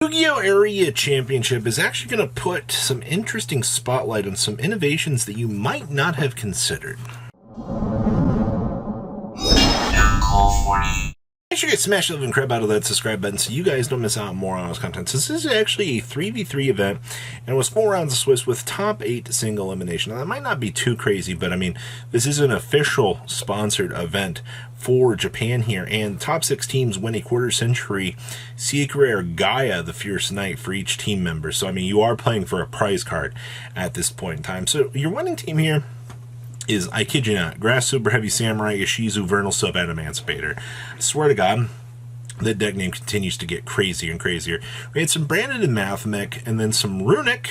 Yu-Gi-Oh! Area Championship is actually going to put some interesting spotlight on some innovations that you might not have considered. Make sure you guys smash the living crap out of that subscribe button so you guys don't miss out on more on this content. So this is actually a 3v3 event, and it was 4 rounds of Swiss with top 8 single elimination. Now, that might not be too crazy, but I mean, this is an official sponsored event for Japan here, and top 6 teams win a quarter-century secret rare Gaia, the Fierce Knight, for each team member. So, I mean, you are playing for a prize card at this point in time. So, your winning team here is, I kid you not, Grass Super Heavy Samurai, Ishizu, Vernal Sub, and Emancipator. I swear to God, that deck name continues to get crazier and crazier. We had some Branded and Mathmech, and then some Runic,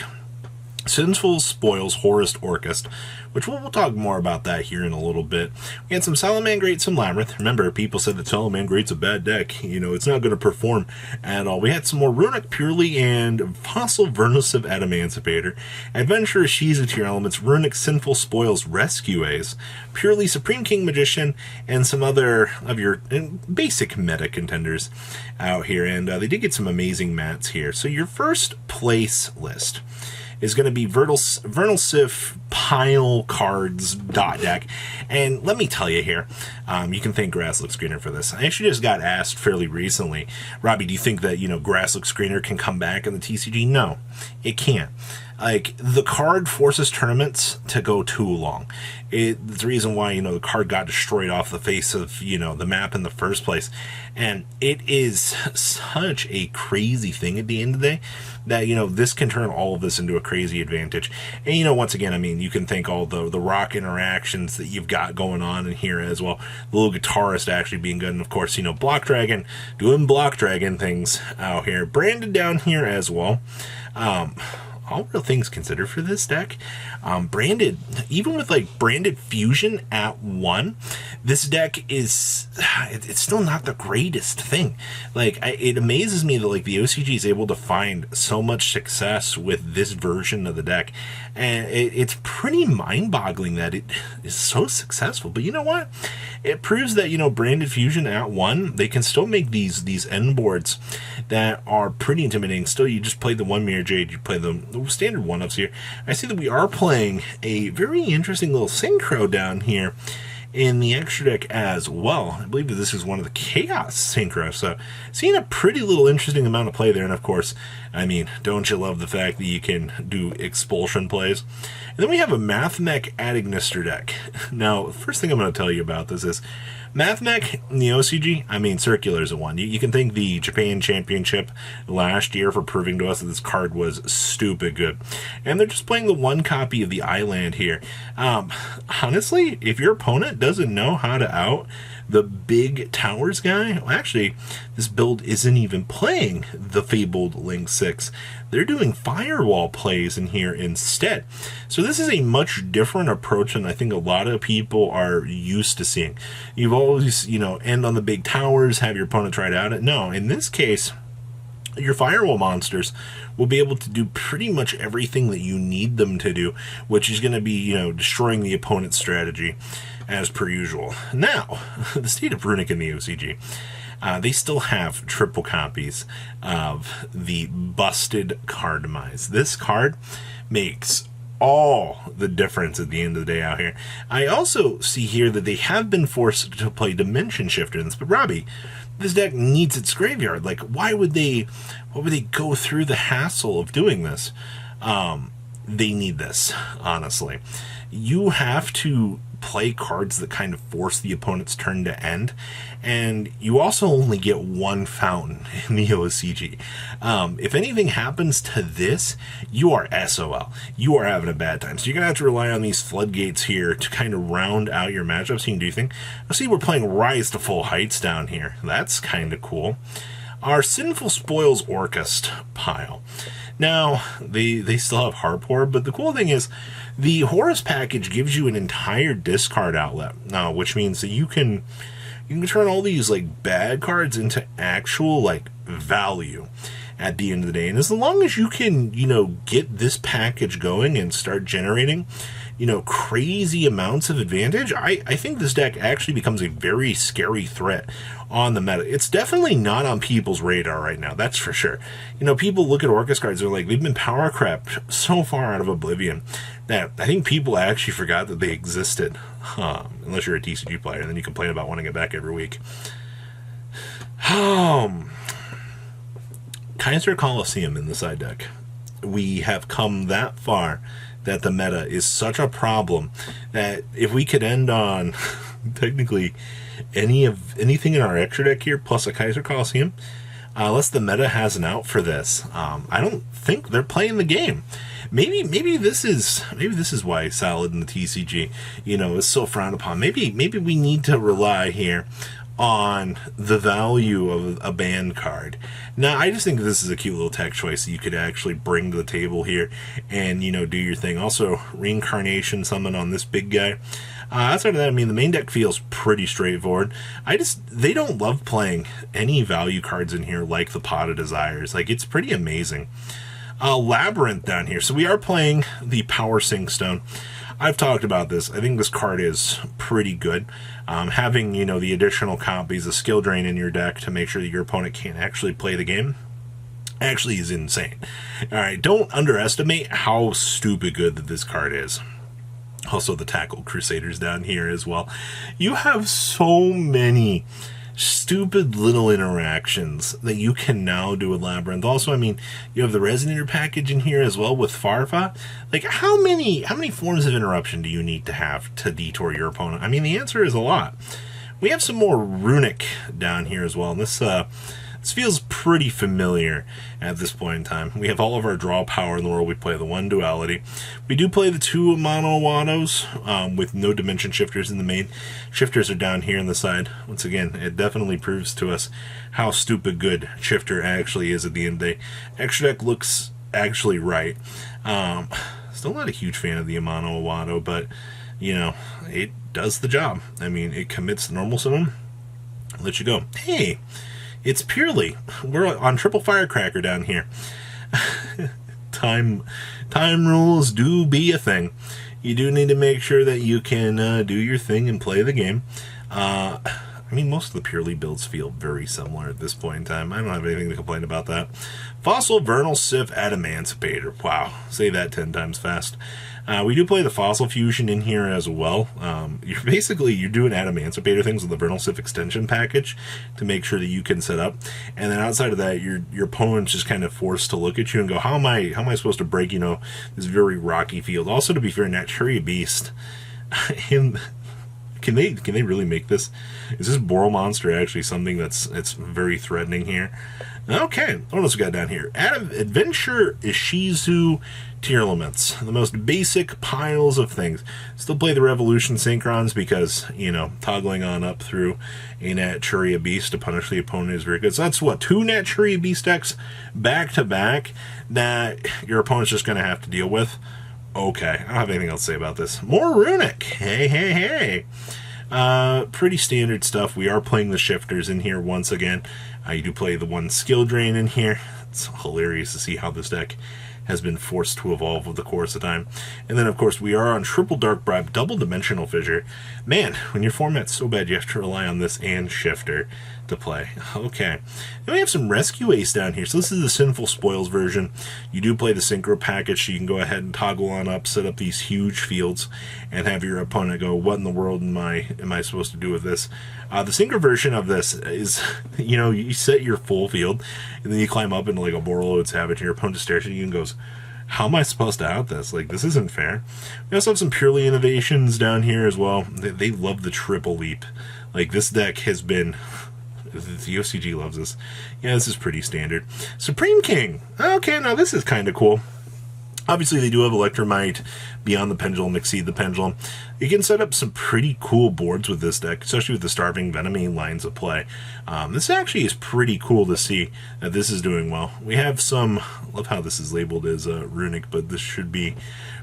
Sinful Spoils, Horus Orcust, which we'll talk more about that here in a little bit. We had some Salamangreat, some Labyrinth. Remember, people said that Salamangreat's a bad deck. You know, it's not going to perform at all. We had some more Runic Purrely and Fossil Vernosive at Emancipator. Adventure Ishizu Tier Elements, Runic Sinful Spoils Rescue Ace, Purely Supreme King Magician, and some other of your basic meta contenders out here. And they did get some amazing mats here. So your first place list is going to be Vernal Sif Pile Cards dot deck. And let me tell you here, you can thank Grass Looks Greener for this. I actually just got asked fairly recently, Robbie, do you think that, Grass Looks Greener can come back in the TCG? No, it can't. Like, the card forces tournaments to go too long. It's the reason why, the card got destroyed off the face of, the map in the first place. And it is such a crazy thing at the end of the day that, this can turn all of this into a crazy advantage. And, once again, I mean, you can thank all the rock interactions that you've got going on in here as well. The little guitarist actually being good. And, of course, Block Dragon doing Block Dragon things out here. Branded down here as well. All real things considered for this deck. Branded, even with Branded Fusion at 1, this deck is, it's still not the greatest thing. It amazes me that the OCG is able to find so much success with this version of the deck, and it's pretty mind-boggling that it is so successful. But you know what? It proves that, Branded Fusion at 1, they can still make these end boards that are pretty intimidating. Still, you just play the 1 Mirror Jade, you play the standard 1-ups here. I see that we are playing a very interesting little Synchro down here in the extra deck as well. I believe that this is one of the Chaos Synchro, so seeing a pretty little interesting amount of play there. And of course, I mean, don't you love the fact that you can do expulsion plays? And then we have a Mathmech at Ignister deck. Now, the first thing I'm going to tell you about this is Mathmech in the OCG, I mean, Circular is a one. You can thank the Japan Championship last year for proving to us that this card was stupid good. And they're just playing the 1 copy of the Island here. Honestly, if your opponent doesn't know how to out the big towers guy, well, actually, this build isn't even playing the Fabled Link 6. They're doing firewall plays in here instead. So this is a much different approach than I think a lot of people are used to seeing. You've always, end on the big towers, have your opponent try to out it. No, in this case, your firewall monsters will be able to do pretty much everything that you need them to do, which is going to be, destroying the opponent's strategy as per usual. Now, the state of Runic in the OCG. They still have triple copies of the Busted Card Demise. This card makes all the difference at the end of the day out here. I also see here that they have been forced to play Dimension Shifter in this, but Robbie, this deck needs its graveyard. Why would they go through the hassle of doing this? They need this, honestly. You have to play cards that kind of force the opponent's turn to end, and you also only get 1 fountain in the OCG. If anything happens to this, you are SOL. You are having a bad time. So you're going to have to rely on these floodgates here to kind of round out your matchups. You can do things. I see we're playing Rise to Full Heights down here. That's kind of cool. Our Sinful Spoils Orcust pile. Now, they still have Harpor, but the cool thing is the Horus package gives you an entire discard outlet, which means that you can turn all these bad cards into actual value at the end of the day. And as long as you can, get this package going and start generating, crazy amounts of advantage, I think this deck actually becomes a very scary threat on the meta. It's definitely not on people's radar right now, that's for sure. People look at Orcust cards, they're like, they've been power crept so far out of oblivion that I think people actually forgot that they existed. Unless you're a TCG player, and then you complain about wanting it back every week. Kaiser Coliseum in the side deck. We have come that far that the meta is such a problem that if we could end on technically anything in our extra deck here plus a Kaiser Coliseum, unless the meta has an out for this, I don't think they're playing the game. Maybe this is why Salad in the TCG is so frowned upon. Maybe we need to rely here on the value of a banned card. Now, I just think this is a cute little tech choice that you could actually bring to the table here and, do your thing. Also, Reincarnation summon on this big guy. Outside of that, the main deck feels pretty straightforward. They don't love playing any value cards in here like the Pot of Desires. Like, it's pretty amazing. Labyrinth down here. So we are playing the Power Sink Stone. I've talked about this. I think this card is pretty good. Having, the additional copies of Skill Drain in your deck to make sure that your opponent can't actually play the game actually is insane. Alright, don't underestimate how stupid good that this card is. Also, the Tackle Crusaders down here as well. You have so many stupid little interactions that you can now do with Labyrinth. Also, you have the Resonator package in here as well with Farfa. Like, how many forms of interruption do you need to have to detour your opponent? The answer is a lot. We have some more Runic down here as well, and this feels pretty familiar at this point in time. We have all of our draw power in the world. We play the one duality. We do play the two Amano Wados with no dimension shifters in the main. Shifters are down here on the side. Once again, it definitely proves to us how stupid good Shifter actually is at the end of the day. Extra deck looks actually right. Still not a huge fan of the Amano Wado, but, it does the job. It commits the normal summon. Let you go. Hey! It's Purrely. We're on Triple Firecracker down here. Time rules do be a thing. You do need to make sure that you can do your thing and play the game. Most of the Purrely builds feel very similar at this point in time. I don't have anything to complain about that. Fossil Vernal Sif Adamantipator. Wow, say that 10 times fast. We do play the Fossil Fusion in here as well. You're doing Adamantipator things with the Vernal Sif extension package to make sure that you can set up. And then outside of that, your opponent's just kind of forced to look at you and go, how am I supposed to break, this very rocky field? Also, to be fair, Naturia Beast. Can they really make this? Is this Boral Monster actually something that's very threatening here? Okay, what else we got down here? Adventure Ishizu Tearlaments. The most basic piles of things. Still play the Revolution Synchrons because, toggling on up through a Naturia Beast to punish the opponent is very good. So that's what, 2 Naturia Beast decks back to back that your opponent's just going to have to deal with. Okay, I don't have anything else to say about this. More Runic. Hey. Pretty standard stuff. We are playing the Shifters in here once again. You do play the one Skill Drain in here. It's hilarious to see how this deck has been forced to evolve with the course of time. And then, of course, we are on Triple Dark Bribe, Double Dimensional Fissure. Man, when your format's so bad, you have to rely on this and Shifter to play. Okay. Then we have some Rescue Ace down here. So this is the Sinful Spoils version. You do play the Synchro package, so you can go ahead and toggle on up, set up these huge fields, and have your opponent go, what in the world am I supposed to do with this? The Synchro version of this is, you set your full field, and then you climb up into like a Borreload Savage, and your opponent stares at you and goes, how am I supposed to out this? Like, this isn't fair. We also have some Purrely innovations down here as well. They love the Triple Leap. Like, this deck has been... The OCG loves this. Yeah, this is pretty standard. Supreme King. Okay, now this is kind of cool. Obviously, they do have Electromite, Beyond the Pendulum, Exceed the Pendulum. You can set up some pretty cool boards with this deck, especially with the Starving Venomine lines of play. This actually is pretty cool to see that this is doing well. We have some... I love how this is labeled as Runic, but this should be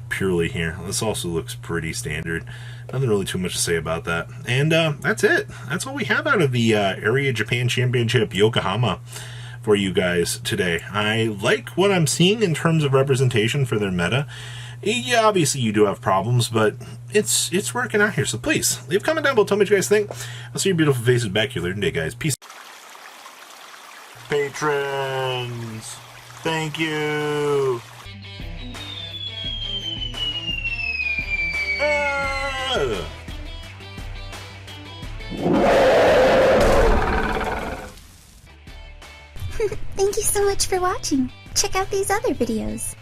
Purrely here. This also looks pretty standard. Nothing really too much to say about that. And that's it. That's all we have out of the Area Japan Championship Yokohama for you guys today. I like what I'm seeing in terms of representation for their meta. Yeah, obviously you do have problems, but it's working out here. So please, leave a comment down below. Tell me what you guys think. I'll see your beautiful faces back here later today, guys. Peace. Patrons, thank you. Thank you so much for watching. Check out these other videos.